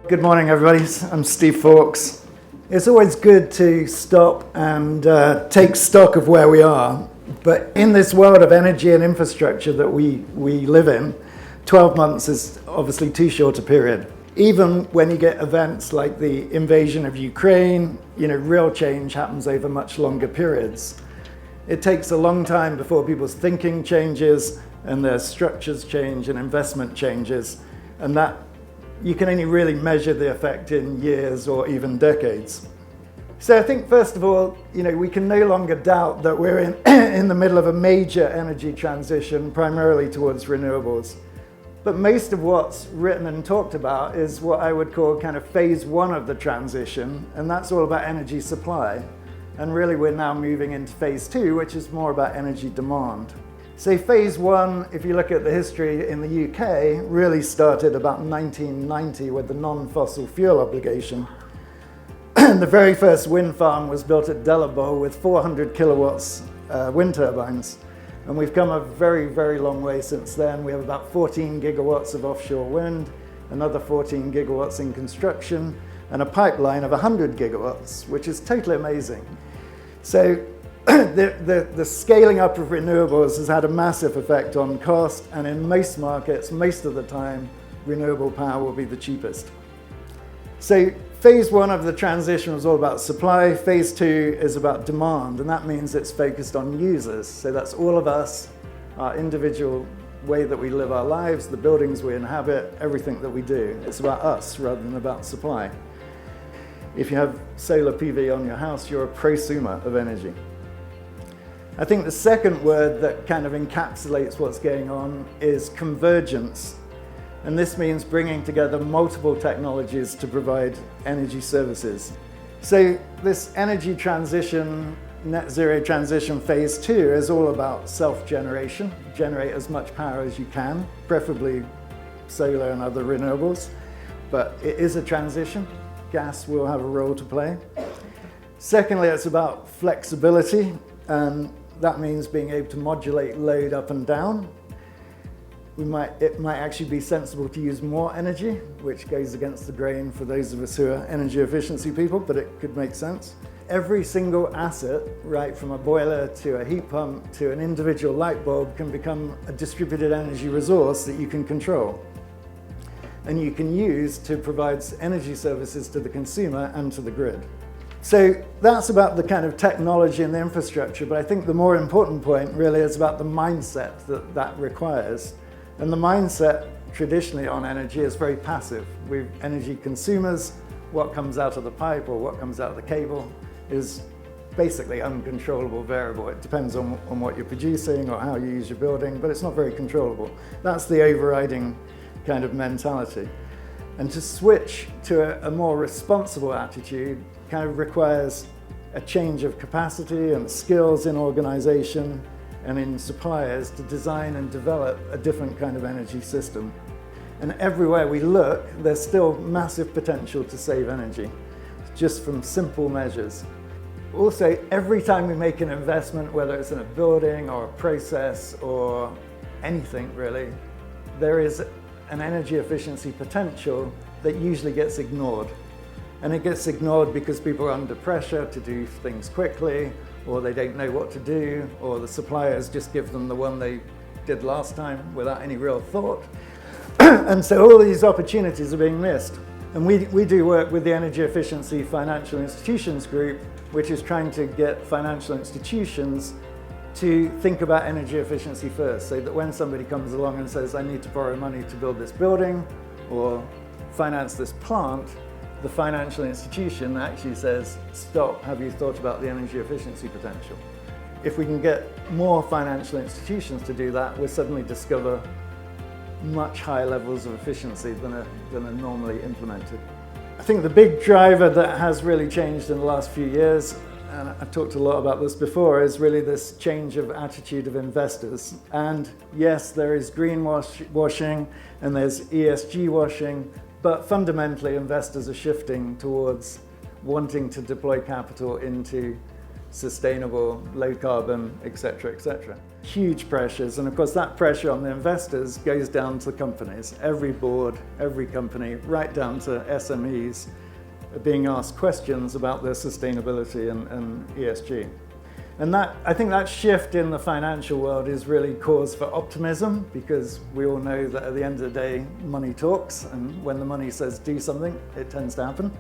Good morning, everybody. I'm Steve Fawkes. It's always good to stop and take stock of where we are. But in this world of energy and infrastructure that we live in, 12 months is obviously too short a period. Even when you get events like the invasion of Ukraine, real change happens over much longer periods. It takes a long time before people's thinking changes and their structures change and investment changes, and that you can only really measure the effect in years or even decades. So I think, first of all, we can no longer doubt that we're in the middle of a major energy transition, primarily towards renewables. But most of what's written and talked about is what I would call kind of phase one of the transition, and that's all about energy supply. And really we're now moving into phase two, which is more about energy demand. So phase one, if you look at the history in the UK, really started about 1990 with the non-fossil fuel obligation. The very first wind farm was built at Delabole with 400 kilowatts wind turbines. And we've come a very, very long way since then. We have about 14 gigawatts of offshore wind, another 14 gigawatts in construction, and a pipeline of 100 gigawatts, which is totally amazing. So the scaling up of renewables has had a massive effect on cost, and in most markets, most of the time, renewable power will be the cheapest. So phase one of the transition was all about supply. Phase two is about demand, and that means it's focused on users. So that's all of us, our individual way that we live our lives, the buildings we inhabit, everything that we do. It's about us rather than about supply. If you have solar PV on your house, you're a prosumer of energy. I think the second word that kind of encapsulates what's going on is convergence. And this means bringing together multiple technologies to provide energy services. So this energy transition, net zero transition phase two is all about self-generation. Generate as much power as you can, preferably solar and other renewables. But it is a transition. Gas will have a role to play. Secondly, it's about flexibility, and that means being able to modulate load up and down. It might actually be sensible to use more energy, which goes against the grain for those of us who are energy efficiency people, but it could make sense. Every single asset, right from a boiler to a heat pump to an individual light bulb, can become a distributed energy resource that you can control and you can use to provide energy services to the consumer and to the grid. So that's about the kind of technology and the infrastructure, but I think the more important point really is about the mindset that requires. And the mindset traditionally on energy is very passive. We're energy consumers. What comes out of the pipe or what comes out of the cable is basically uncontrollable variable. It depends on what you're producing or how you use your building, but it's not very controllable. That's the overriding kind of mentality. And to switch to a more responsible attitude kind of requires a change of capacity and skills in organization and in suppliers to design and develop a different kind of energy system. And everywhere we look, there's still massive potential to save energy, just from simple measures. Also, every time we make an investment, whether it's in a building or a process or anything really, there is an energy efficiency potential that usually gets ignored. And it gets ignored because people are under pressure to do things quickly, or they don't know what to do, or the suppliers just give them the one they did last time without any real thought. And so all these opportunities are being missed. And we do work with the Energy Efficiency Financial Institutions Group, which is trying to get financial institutions to think about energy efficiency first, so that when somebody comes along and says, I need to borrow money to build this building or finance this plant, the financial institution actually says, stop, have you thought about the energy efficiency potential? If we can get more financial institutions to do that, we'll suddenly discover much higher levels of efficiency than are normally implemented. I think the big driver that has really changed in the last few years, and I've talked a lot about this before, is really this change of attitude of investors. And yes, there is greenwashing and there's ESG washing, but fundamentally investors are shifting towards wanting to deploy capital into sustainable, low carbon, etc., etc. Huge pressures, and of course that pressure on the investors goes down to companies. Every board, every company, right down to SMEs, are being asked questions about their sustainability and ESG. And I think that shift in the financial world is really cause for optimism, because we all know that at the end of the day, money talks, and when the money says do something, it tends to happen.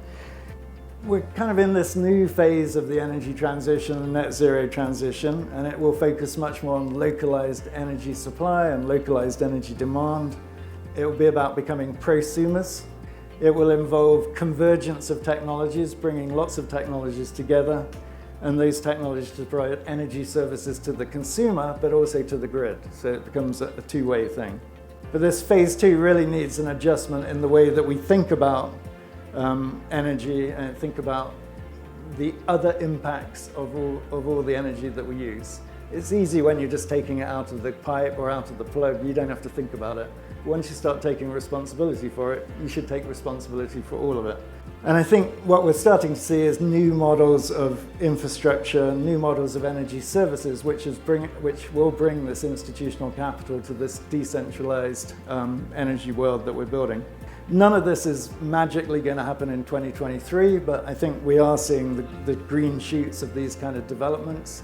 We're kind of in this new phase of the energy transition, the net zero transition, and it will focus much more on localized energy supply and localized energy demand. It will be about becoming prosumers. It will involve convergence of technologies, bringing lots of technologies together, and those technologies to provide energy services to the consumer, but also to the grid. So it becomes a two-way thing. But this phase two really needs an adjustment in the way that we think about energy and think about the other impacts of all the energy that we use. It's easy when you're just taking it out of the pipe or out of the plug. You don't have to think about it. Once you start taking responsibility for it, you should take responsibility for all of it. And I think what we're starting to see is new models of infrastructure, new models of energy services, which will bring this institutional capital to this decentralized energy world that we're building. None of this is magically going to happen in 2023, but I think we are seeing the green shoots of these kind of developments.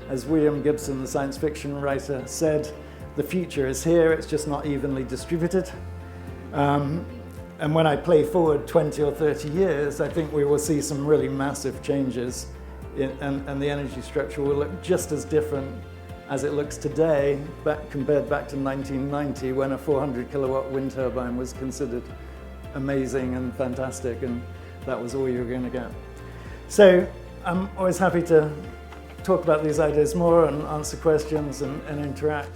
As William Gibson, the science fiction writer, said, the future is here, it's just not evenly distributed. And when I play forward 20 or 30 years, I think we will see some really massive changes and the energy structure will look just as different as it looks today, compared back to 1990, when a 400 kilowatt wind turbine was considered amazing and fantastic, and that was all you were going to get. So I'm always happy to talk about these ideas more and answer questions and interact.